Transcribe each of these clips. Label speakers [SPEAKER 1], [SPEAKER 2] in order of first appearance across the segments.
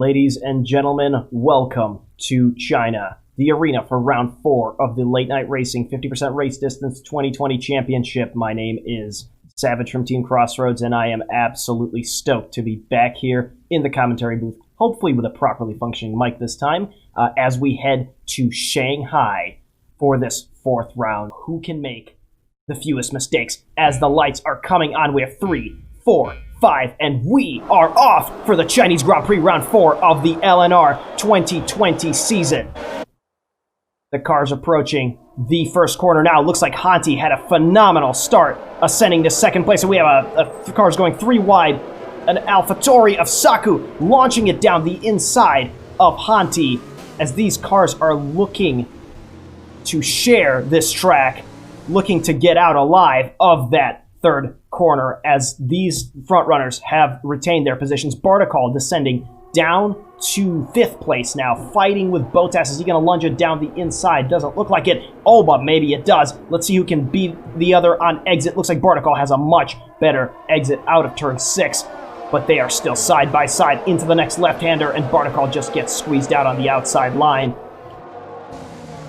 [SPEAKER 1] Ladies and gentlemen, welcome to China, the arena for round 4 of the Late Night Racing 50% Race Distance 2020 Championship. My name is Savage from Team Crossroads, and I am absolutely stoked to be back here in the commentary booth, hopefully with a properly functioning mic this time, as we head to Shanghai for this 4th round. Who can make the fewest mistakes as the lights are coming on? We have 3, 4, 5, and we are off for the Chinese Grand Prix Round 4 of the LNR 2020 season. The car's approaching the first corner now. Looks like Hanti had a phenomenal start, ascending to second place, and we have cars going 3 wide. An AlphaTauri of Saku launching it down the inside of Hanti as these cars are looking to share this track, looking to get out alive of that third corner as these front runners have retained their positions. Bartikal descending down to 5th place now, fighting with Bottas. Is he going to lunge it down the inside? Doesn't look like it. Oh, but maybe it does. Let's see who can beat the other on exit. Looks like Bartikal has a much better exit out of turn 6, but they are still side by side into the next left-hander, and Bartikal just gets squeezed out on the outside line.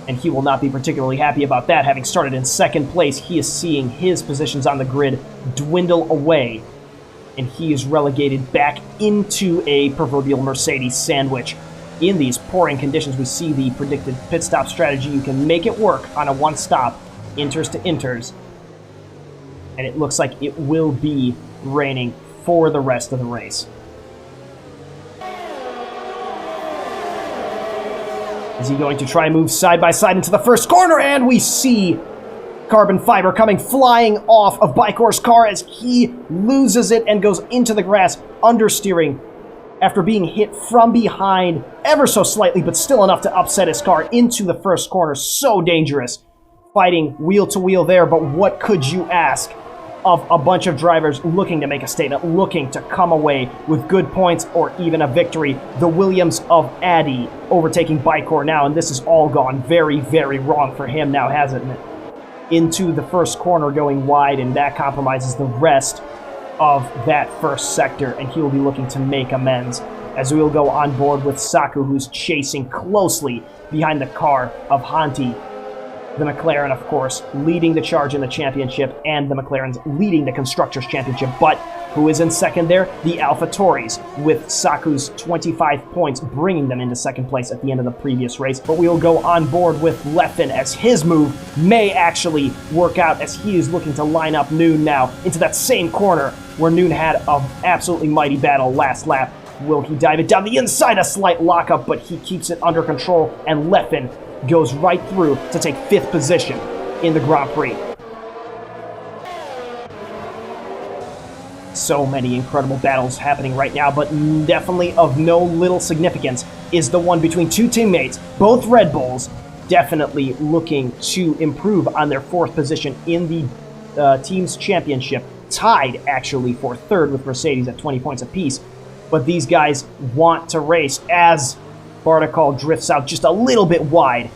[SPEAKER 1] And he will not be particularly happy about that. Having started in 2nd place, he is seeing his positions on the grid dwindle away, and he is relegated back into a proverbial Mercedes sandwich. In these pouring conditions, we see the predicted pit stop strategy. You can make it work on a one-stop, inters to inters, and it looks like it will be raining for the rest of the race. Is he going to try and move side by side into the first corner? And we see carbon fiber coming flying off of Baikor's car as he loses it and goes into the grass, understeering after being hit from behind ever so slightly, but still enough to upset his car into the first corner. So dangerous. Fighting wheel to wheel there, but what could you ask of a bunch of drivers looking to make a statement, looking to come away with good points or even a victory? The Williams of Addy overtaking Baikor now, and this has all gone very, very wrong for him now, hasn't it? Into the first corner going wide, and that compromises the rest of that first sector, and he will be looking to make amends as we will go on board with Saku, who's chasing closely behind the car of Hanti. The McLaren, of course, leading the charge in the championship, and the McLaren's leading the Constructors' Championship. But who is in second there? The AlphaTauris, with Saku's 25 points, bringing them into second place at the end of the previous race. But we will go on board with Leffen as his move may actually work out, as he is looking to line up Noon now into that same corner where Noon had an absolutely mighty battle last lap. Will he dive it down the inside? A slight lockup, but he keeps it under control, and Leffen goes right through to take 5th position in the Grand Prix. So many incredible battles happening right now, but definitely of no little significance is the one between 2 teammates, both Red Bulls, definitely looking to improve on their 4th position in the team's championship, tied actually for 3rd with Mercedes at 20 points apiece. But these guys want to race as Bartikal drifts out just a little bit wide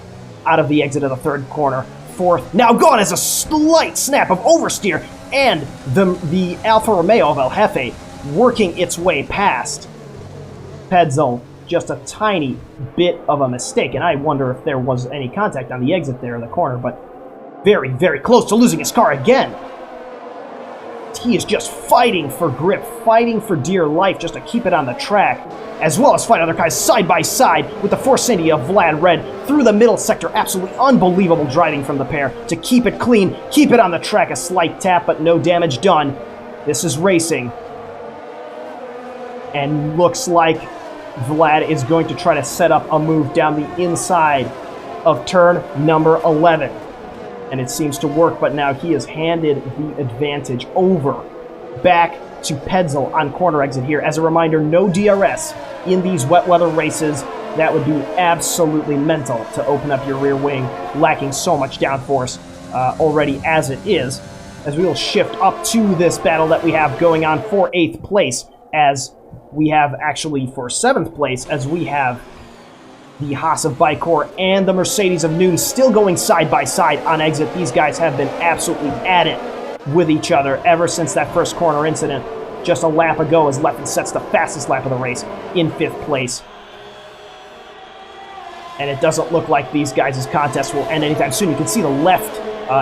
[SPEAKER 1] out of the exit of the 3rd corner. 4th now gone as a slight snap of oversteer, and the Alfa Romeo of El Jefe working its way past Petzl. Just a tiny bit of a mistake, and I wonder if there was any contact on the exit there in the corner, but very, very close to losing his car again. He is just fighting for grip, fighting for dear life just to keep it on the track, as well as fight other guys side by side with the Force India of Vlad Red through the middle sector. Absolutely unbelievable driving from the pair to keep it clean, keep it on the track. A slight tap, but no damage done. This is racing. And looks like Vlad is going to try to set up a move down the inside of turn number 11. And it seems to work, but now he has handed the advantage over back to Petzl on corner exit here. As a reminder, no DRS in these wet weather races. That would be absolutely mental to open up your rear wing, lacking so much downforce already as it is. As we will shift up to this battle that we have going on for 8th place, as we have actually for 7th place, as we have the Haas of Baikor and the Mercedes of Noon still going side by side on exit. These guys have been absolutely at it with each other ever since that first corner incident. just a lap ago as Leffen sets the fastest lap of the race in 5th place. And it doesn't look like these guys' contest will end anytime soon. You can see the left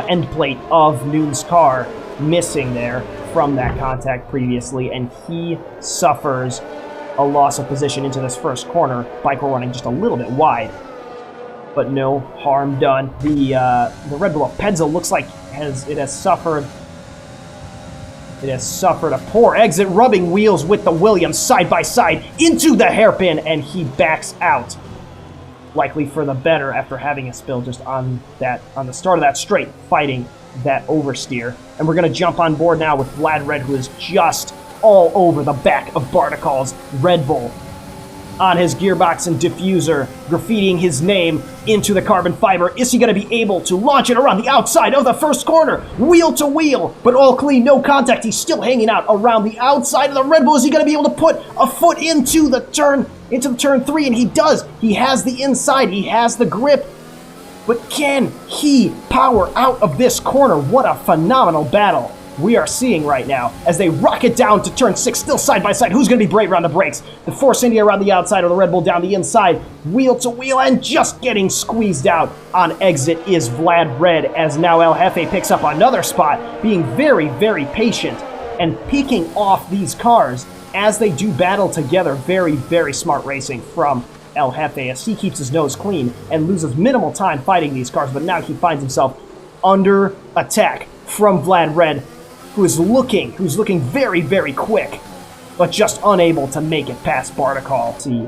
[SPEAKER 1] end plate of Noon's car missing there from that contact previously, and he suffers a loss of position into this first corner. Bike will running just a little bit wide, but no harm done. The Red Bull of Petzl looks like it has suffered a poor exit, rubbing wheels with the Williams side by side into the hairpin, and he backs out. Likely for the better after having a spill just on the start of that straight, fighting that oversteer. And we're going to jump on board now with Vlad Red, who is just all over the back of Bartikol's Red Bull. On his gearbox and diffuser, graffitiing his name into the carbon fiber. Is he going to be able to launch it around the outside of the first corner? Wheel to wheel, but all clean, no contact. He's still hanging out around the outside of the Red Bull. Is he going to be able to put a foot into the turn 3? And he does. He has the inside. He has the grip. But can he power out of this corner? What a phenomenal battle we are seeing right now as they rocket down to turn 6, still side by side. Who's going to be brave around the brakes? The Force India around the outside, or the Red Bull down the inside. Wheel to wheel, and just getting squeezed out on exit is Vlad Red, as now El Jefe picks up another spot, being very, very patient and picking off these cars as they do battle together. Very, very smart racing from El Jefe as he keeps his nose clean and loses minimal time fighting these cars, but now he finds himself under attack from Vlad Red, who's looking very, very quick, but just unable to make it past Bartikol. See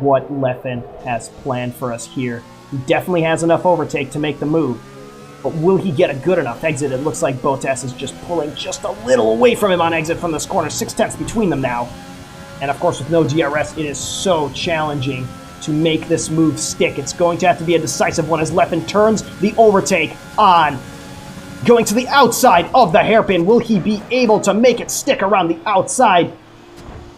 [SPEAKER 1] what Leffen has planned for us here. He definitely has enough overtake to make the move, but will he get a good enough exit? It looks like Bottas is just pulling just a little away from him on exit from this corner. 6/10 between them now. And of course, with no DRS, it is so challenging to make this move stick. It's going to have to be a decisive one as Leffen turns the overtake on. Going to the outside of the hairpin. Will he be able to make it stick around the outside?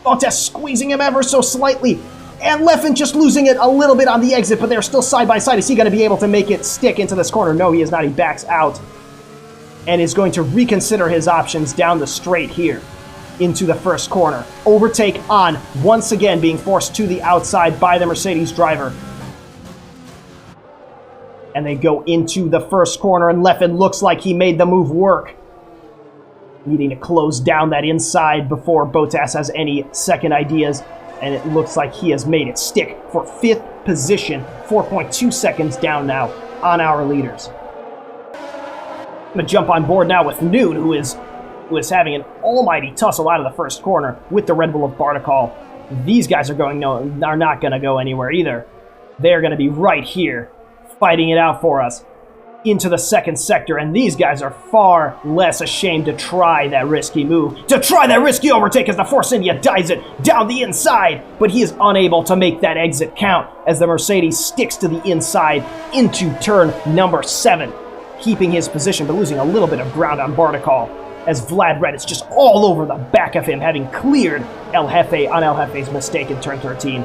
[SPEAKER 1] Bottas squeezing him ever so slightly. And Leffen just losing it a little bit on the exit, but they're still side by side. Is he going to be able to make it stick into this corner? No, he is not. He backs out and is going to reconsider his options down the straight here into the first corner. Overtake on, once again being forced to the outside by the Mercedes driver. And they go into the first corner, and Leffen looks like he made the move work. Needing to close down that inside before Bottas has any second ideas. And it looks like he has made it stick for 5th position. 4.2 seconds down now on our leaders. I'm going to jump on board now with Noon, who is having an almighty tussle out of the first corner with the Red Bull of Bartikol. These guys are not going to go anywhere either. They're going to be right here, fighting it out for us into the second sector, and these guys are far less ashamed to try that risky move, to try that risky overtake as the Force India dives it down the inside, but he is unable to make that exit count as the Mercedes sticks to the inside into turn number 7, keeping his position but losing a little bit of ground on Bartikol as Vlad Red is just all over the back of him, having cleared El Jefe on El Jefe's mistake in turn 13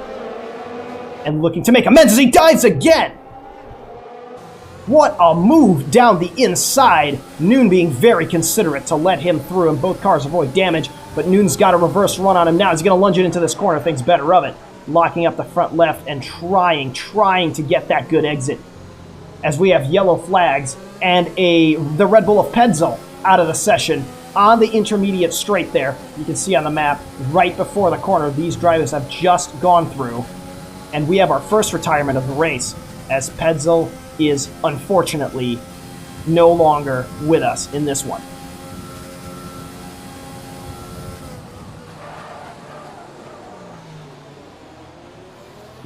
[SPEAKER 1] and looking to make amends as he dives again. What a move down the inside. Noon being very considerate to let him through, and both cars avoid damage, but Noon's got a reverse run on him now. He's going to lunge it into this corner, thinks better of it. Locking up the front left and trying to get that good exit. As we have yellow flags and the Red Bull of Petzl out of the session on the intermediate straight there. You can see on the map, right before the corner, these drivers have just gone through. And we have our first retirement of the race, as Petzl is unfortunately no longer with us in this one.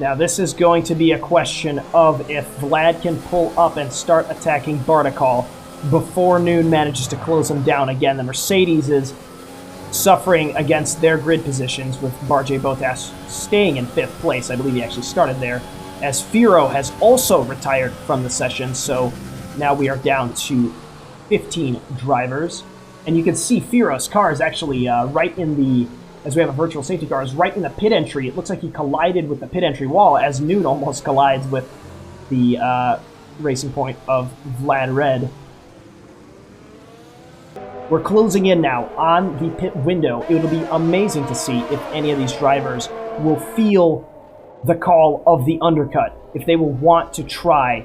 [SPEAKER 1] Now this is going to be a question of if Vlad can pull up and start attacking Bartikol before Noon manages to close him down again. The Mercedes is suffering against their grid positions, with Barjay Bottas staying in 5th place. I believe he actually started there, as Firo has also retired from the session, so now we are down to 15 drivers. And you can see Firo's car is actually right in the, as we have a virtual safety car, is right in the pit entry. It looks like he collided with the pit entry wall, as Noon almost collides with the racing point of Vlad Red. We're closing in now on the pit window. It'll be amazing to see if any of these drivers will feel the call of the undercut, if they will want to try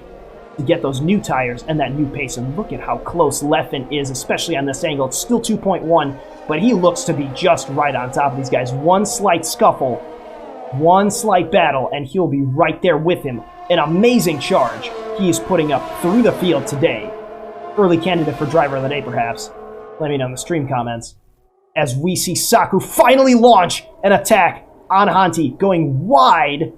[SPEAKER 1] to get those new tires and that new pace. And look at how close Leffen is, especially on this angle. It's still 2.1, but he looks to be just right on top of these guys. One slight scuffle, one slight battle, and he'll be right there with him. An amazing charge he is putting up through the field today. Early candidate for driver of the day, perhaps. Let me know in the stream comments. As we see Saku finally launch an attack on Hanti, going wide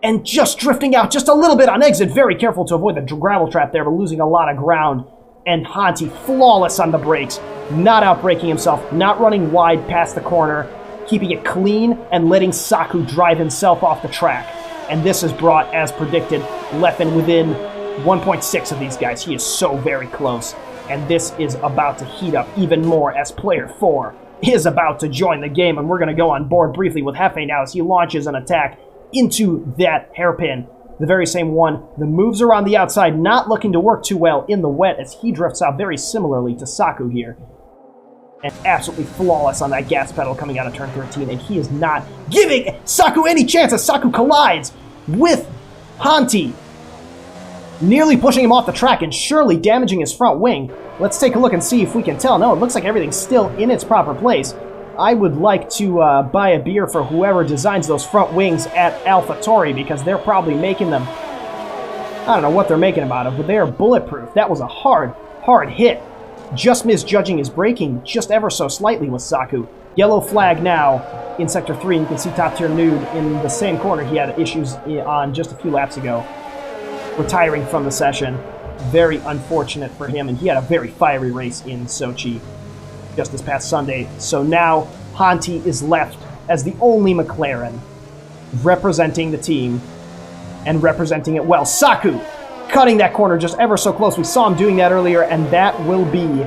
[SPEAKER 1] and just drifting out just a little bit on exit. Very careful to avoid the gravel trap there, but losing a lot of ground. And Hanti flawless on the brakes, not outbraking himself, not running wide past the corner, keeping it clean and letting Saku drive himself off the track. And this has brought, as predicted, Leffen within 1.6 of these guys. He is so very close. And this is about to heat up even more as player 4 is about to join the game. And we're going to go on board briefly with Hefe now as he launches an attack into that hairpin. The very same one. The moves around the outside not looking to work too well in the wet as he drifts out very similarly to Saku here. And absolutely flawless on that gas pedal coming out of turn 13. And he is not giving Saku any chance as Saku collides with Hanti, nearly pushing him off the track and surely damaging his front wing. Let's take a look and see if we can tell. No, it looks like everything's still in its proper place. I would like to buy a beer for whoever designs those front wings at AlphaTauri because they're probably making them, I don't know what they're making them out of, but they are bulletproof. That was a hard hit. Just misjudging his braking just ever so slightly with Saku. Yellow flag now in Sector 3, and you can see Top Tier Nude in the same corner he had issues on just a few laps ago, retiring from the session. Very unfortunate for him, and he had a very fiery race in Sochi just this past Sunday. So now Hanti is left as the only McLaren representing the team and representing it well. Saku cutting that corner just ever so close. We saw him doing that earlier, and that will be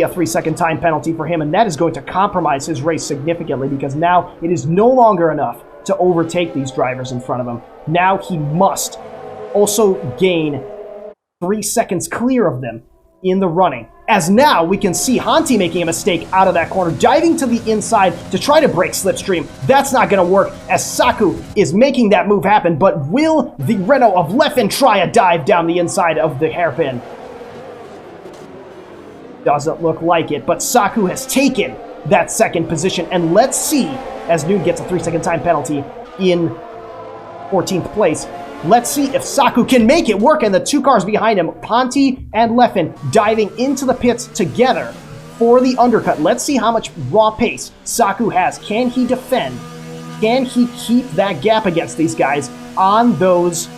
[SPEAKER 1] a 3-second time penalty for him, and that is going to compromise his race significantly because now it is no longer enough to overtake these drivers in front of him. Now he must also gain 3 seconds clear of them in the running. As now we can see Hanti making a mistake out of that corner, diving to the inside to try to break slipstream. That's not going to work as Saku is making that move happen, but will the Renault of Leffen try a dive down the inside of the hairpin? Doesn't look like it, but Saku has taken that second position, and let's see, as Nude gets a 3-second time penalty in 14th place, let's see if Saku can make it work, and the two cars behind him, Hanti and Leffen, diving into the pits together for the undercut. Let's see how much raw pace Saku has. Can he defend? Can he keep that gap against these guys on those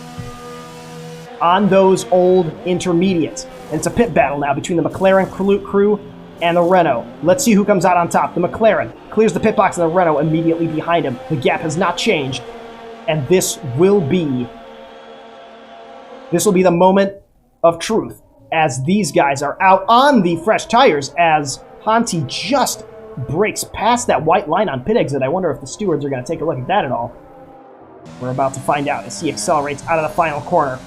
[SPEAKER 1] old intermediates? And it's a pit battle now between the McLaren crew and the Renault. Let's see who comes out on top. The McLaren clears the pit box and the Renault immediately behind him. The gap has not changed. And this will be the moment of truth as these guys are out on the fresh tires as Hanti just breaks past that white line on pit exit. I wonder if the stewards are going to take a look at that at all. We're about to find out as he accelerates out of the final corner.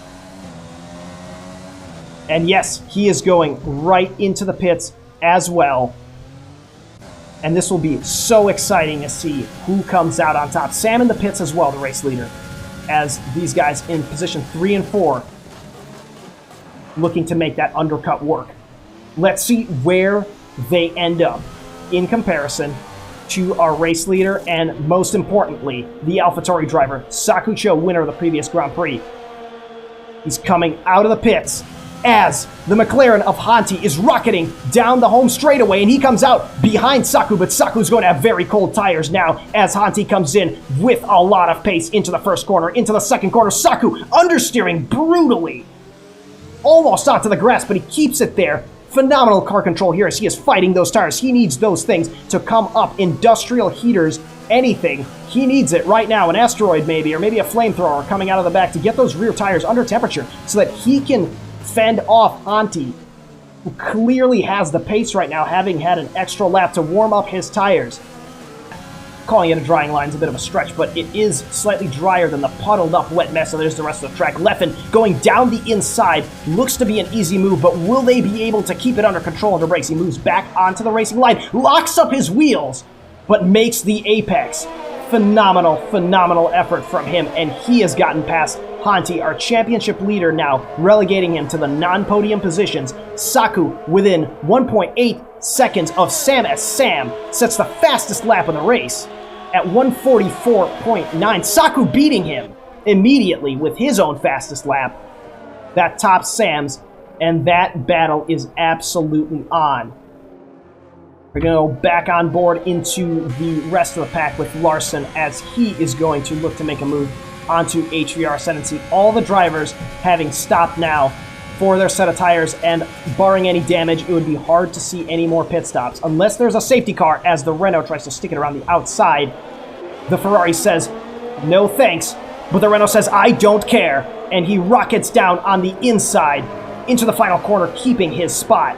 [SPEAKER 1] And yes, he is going right into the pits as well. And this will be so exciting to see who comes out on top. Sam in the pits as well, the race leader, as these guys in position 3 and 4 looking to make that undercut work. Let's see where they end up in comparison to our race leader and, most importantly, the AlphaTauri driver, Saku Cho, winner of the previous Grand Prix. He's coming out of the pits as the McLaren of Hanti is rocketing down the home straightaway, and he comes out behind Saku, but Saku's going to have very cold tires now as Hanti comes in with a lot of pace into the first corner, into the second corner. Saku understeering brutally, almost onto the grass, but he keeps it there. Phenomenal car control here as he is fighting those tires. He needs those things to come up. Industrial heaters, anything. He needs it right now. An asteroid maybe, or maybe a flamethrower coming out of the back to get those rear tires under temperature so that he can fend off Hanti, who clearly has the pace right now, having had an extra lap to warm up his tires. calling it a drying line is a bit of a stretch, but it is slightly drier than the puddled up wet mess. So there's the rest of the track. Leffen going down the inside. Looks to be an easy move, but will they be able to keep it under control under brakes? He moves back onto the racing line, locks up his wheels, but makes the apex. Phenomenal, phenomenal effort from him, and he has gotten past Hanti, our championship leader, now relegating him to the non-podium positions. Saku within 1.8 seconds of Sam, as Sam sets the fastest lap of the race at 1:44.9. Saku beating him immediately with his own fastest lap. That tops Sam's, and that battle is absolutely on. We're going to go back on board into the rest of the pack with Larson, as he is going to look to make a move onto HVR Ascendancy. All the drivers having stopped now for their set of tires, and barring any damage, it would be hard to see any more pit stops unless there's a safety car as the Renault tries to stick it around the outside. The Ferrari says, no thanks, but the Renault says, I don't care, and he rockets down on the inside into the final corner, keeping his spot.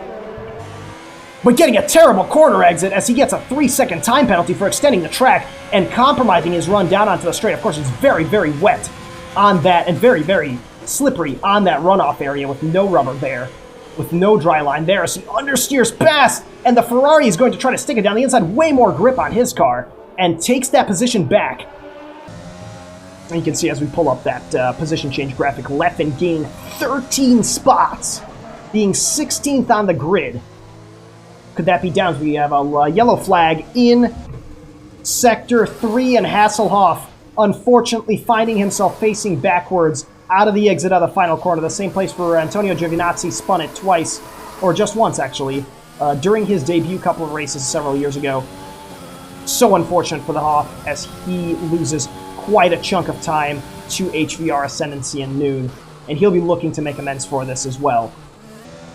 [SPEAKER 1] But getting a terrible corner exit as he gets a 3-second time penalty for extending the track and compromising his run down onto the straight. Of course, it's very, very wet on that, and very, very slippery on that runoff area with no rubber there, with no dry line there. So he understeers past, and the Ferrari is going to try to stick it down the inside. Way more grip on his car, and takes that position back. And you can see as we pull up that position change graphic, Leffen gained 13 spots, being 16th on the grid. Could that be down? We have a yellow flag in Sector 3, and Hasselhoff, unfortunately, finding himself facing backwards out of the exit of the final corner. The same place where Antonio Giovinazzi spun it twice, or just once, actually, during his debut couple of races several years ago. So unfortunate for the Hoff, as he loses quite a chunk of time to HVR Ascendancy and Noon, and he'll be looking to make amends for this as well.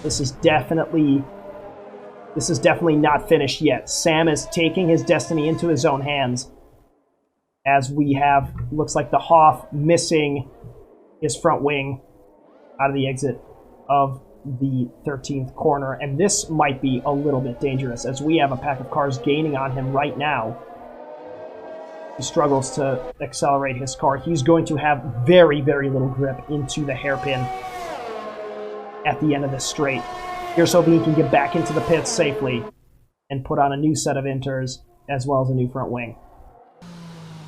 [SPEAKER 1] This is definitely not finished yet. Sam is taking his destiny into his own hands, as we have, looks like the Hoff missing his front wing out of the exit of the 13th corner, and this might be a little bit dangerous, as we have a pack of cars gaining on him right now. He struggles to accelerate his car. He's going to have very, very little grip into the hairpin at the end of this straight. Here's hoping he can get back into the pits safely and put on a new set of inters as well as a new front wing.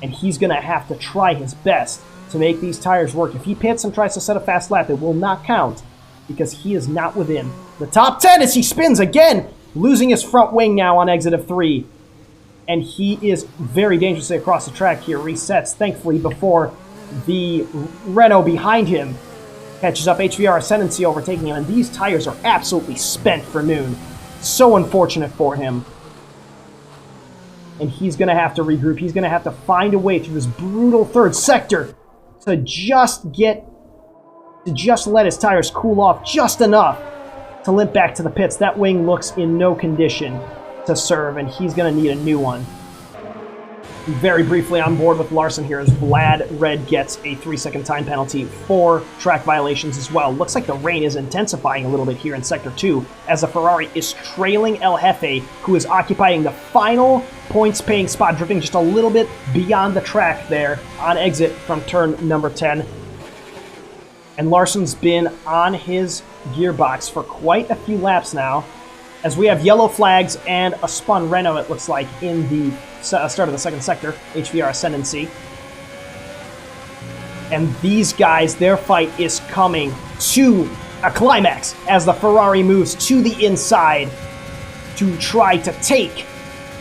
[SPEAKER 1] And he's going to have to try his best to make these tires work. If he pits and tries to set a fast lap, it will not count, because he is not within the top 10 as he spins again, losing his front wing now on exit of 3. And he is very dangerously across the track here. Resets, thankfully, before the Renault behind him catches up. HVR Ascendancy overtaking him, and these tires are absolutely spent for Noon. So unfortunate for him. And he's going to have to regroup. He's going to have to find a way through this brutal third sector to just let his tires cool off just enough to limp back to the pits. That wing looks in no condition to serve, and he's going to need a new one. Very briefly on board with Larson here as Vlad Red gets a 3-second time penalty for track violations as well. Looks like the rain is intensifying a little bit here in Sector 2 as the Ferrari is trailing El Jefe, who is occupying the final points-paying spot, drifting just a little bit beyond the track there on exit from turn number 10. And Larson's been on his gearbox for quite a few laps now, as we have yellow flags and a spun Renault, it looks like, in the start of the second sector, HVR Ascendancy. And these guys, their fight is coming to a climax as the Ferrari moves to the inside to try to take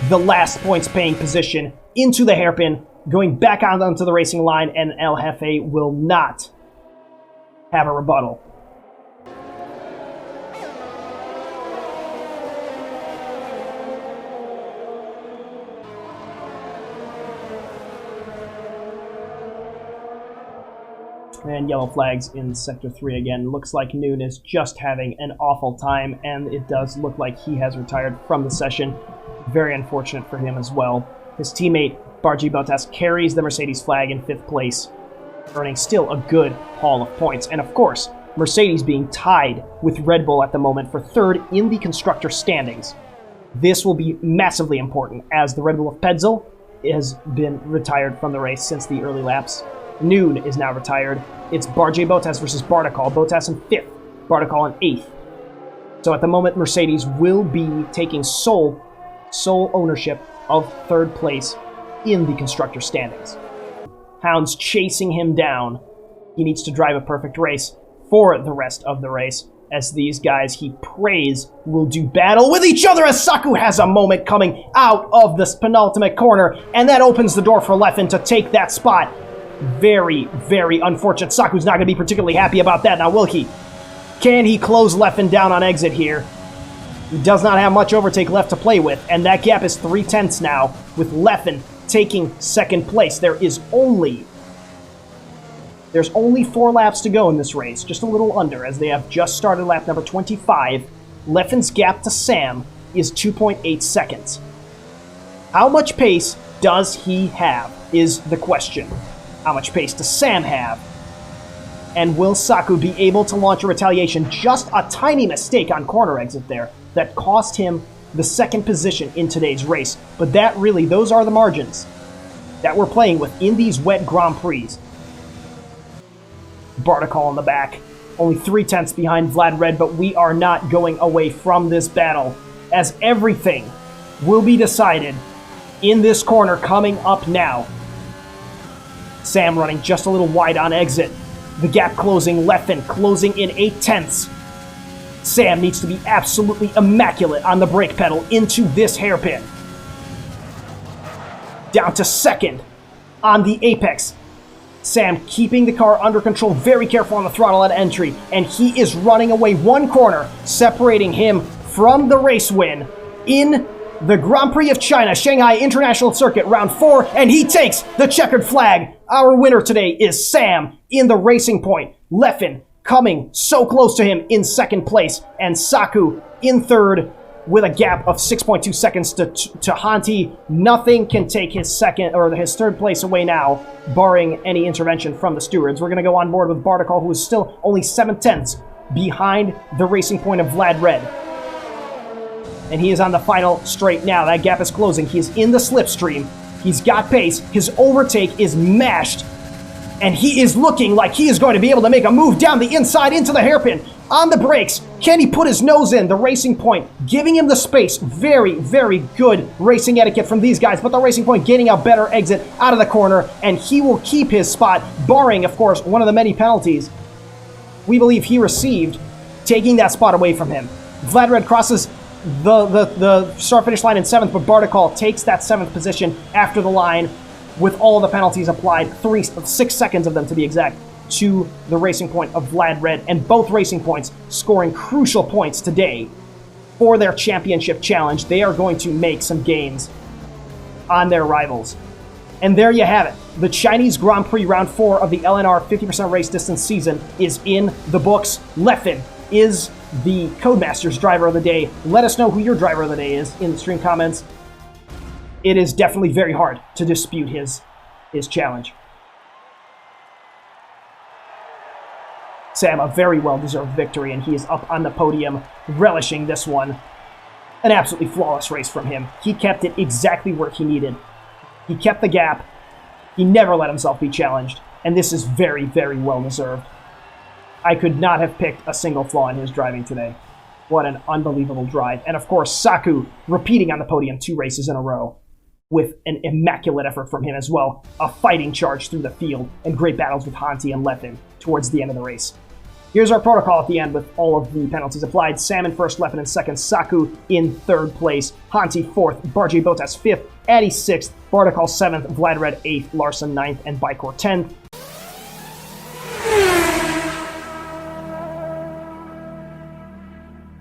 [SPEAKER 1] the last points-paying position into the hairpin, going back out onto the racing line, and El Jefe will not have a rebuttal. And yellow flags in Sector 3 again. Looks like Noon is just having an awful time, and it does look like he has retired from the session. Very unfortunate for him as well. His teammate, Bargi Bottas, carries the Mercedes flag in 5th place, earning still a good haul of points. And of course, Mercedes being tied with Red Bull at the moment for 3rd in the constructor standings. This will be massively important, as the Red Bull of Petzl has been retired from the race since the early laps. Noon is now retired. It's Barjay Bottas versus Bartikal. Bottas in 5th, Bartikal in 8th. So at the moment, Mercedes will be taking sole ownership of 3rd place in the constructor standings. Hound's chasing him down. He needs to drive a perfect race for the rest of the race, as these guys he prays will do battle with each other, as Saku has a moment coming out of this penultimate corner, and that opens the door for Leffen to take that spot. Very, very unfortunate. Saku's not going to be particularly happy about that. Now, will he? Can he close Leffen down on exit here? He does not have much overtake left to play with, and that gap is 3/10 now, with Leffen taking 2nd place. There's only 4 laps to go in this race, just a little under, as they have just started lap number 25. Leffen's gap to Sam is 2.8 seconds. How much pace does he have is the question. How much pace does Sam have? And will Saku be able to launch a retaliation? Just a tiny mistake on corner exit there that cost him the 2nd position in today's race. But those are the margins that we're playing with in these wet Grand Prix. Bartikal in the back, only 3/10 behind Vlad Red, but we are not going away from this battle, as everything will be decided in this corner coming up now. Sam running just a little wide on exit. The gap closing, Leffen closing in 8/10. Sam needs to be absolutely immaculate on the brake pedal into this hairpin. Down to 2nd on the apex. Sam keeping the car under control, very careful on the throttle at entry, and he is running away 1 corner, separating him from the race win in the Grand Prix of China, Shanghai International Circuit, round 4, and he takes the checkered flag. Our winner today is Sam in the Racing Point. Leffen coming so close to him in 2nd place, and Saku in 3rd with a gap of 6.2 seconds to Hanti. Nothing can take his 3rd place away now, barring any intervention from the stewards. We're going to go on board with Bartikal, who is still only 7/10 behind the Racing Point of Vlad Red. And he is on the final straight now. That gap is closing. He is in the slipstream. He's got pace. His overtake is mashed. And he is looking like he is going to be able to make a move down the inside into the hairpin. On the brakes, can he put his nose in? The Racing Point giving him the space. Very, very good racing etiquette from these guys. But the Racing Point getting a better exit out of the corner. And he will keep his spot, barring, of course, one of the many penalties we believe he received, taking that spot away from him. Vlad Red crosses the start-finish line in 7th, but Bartikal takes that 7th position after the line with all the penalties applied, 6 seconds of them to be exact, to the Racing Point of Vlad Red, and both Racing Points scoring crucial points today for their championship challenge. They are going to make some gains on their rivals. And there you have it. The Chinese Grand Prix Round 4 of the LNR 50% race distance season is in the books. Leffen is the Codemasters driver of the day. Let us know who your driver of the day is in the stream comments. It is definitely very hard to dispute his challenge. Sam, a very well-deserved victory, and he is up on the podium, relishing this one. An absolutely flawless race from him. He kept it exactly where he needed. He kept the gap. He never let himself be challenged, and this is very, very well-deserved. I could not have picked a single flaw in his driving today. What an unbelievable drive. And of course, Saku repeating on the podium 2 races in a row, with an immaculate effort from him as well. A fighting charge through the field, and great battles with Hanti and Leffen towards the end of the race. Here's our protocol at the end with all of the penalties applied. Sam in 1st, Leffen in 2nd, Saku in 3rd place, Hanti 4th, Barjay Bottas 5th, Addy 6th, Bartikal 7th, Vlad Red 8th, Larson 9th, and Bikor 10th.